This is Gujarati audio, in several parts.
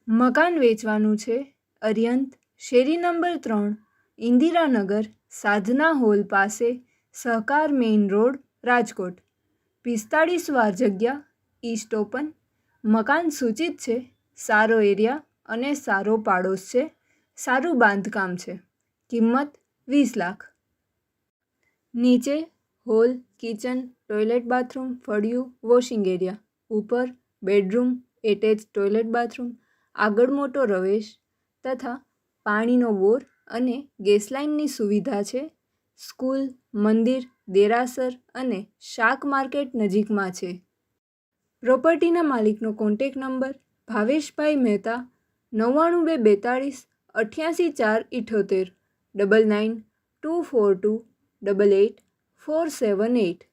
મકાન વેચવાનું છે. અરિયંત, શેરી નંબર 3, ઇન્દિરાનગર, સાધના હોલ પાસે, સહકાર મેઇન રોડ, રાજકોટ. 45 વાર જગ્યા, ઈસ્ટ ઓપન. મકાન સૂચિત છે. સારો એરિયા અને સારો પાડોશ છે. સારું બાંધકામ છે. કિંમત 20 લાખ. નીચે હોલ, કિચન, ટોયલેટ બાથરૂમ, ફળિયું, વોશિંગ એરિયા. ઉપર બેડરૂમ, એટેચ ટોયલેટ બાથરૂમ, આગળ મોટો રવેશ તથા પાણીનો બોર અને ગેસ લાઇનની સુવિધા છે. સ્કૂલ, મંદિર, દેરાસર અને શાક માર્કેટ નજીકમાં છે. પ્રોપર્ટીના માલિકનો કોન્ટેક નંબર ભાવેશભાઈ મહેતા 99242 88 478 9924288478.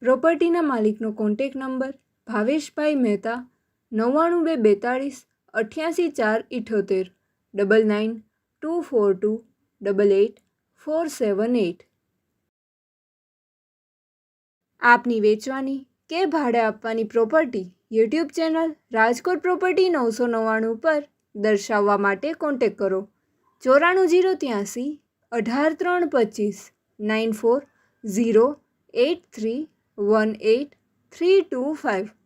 પ્રોપર્ટીના માલિકનો કોન્ટેક નંબર ભાવેશભાઈ મહેતા 99242 88 478 9924288478. આપની વેચવાની કે ભાડે આપવાની property YouTube channel Rajkot property 999 પર દર્શાવવા માટે કોન્ટેક કરો. 94083 18325 9408318325.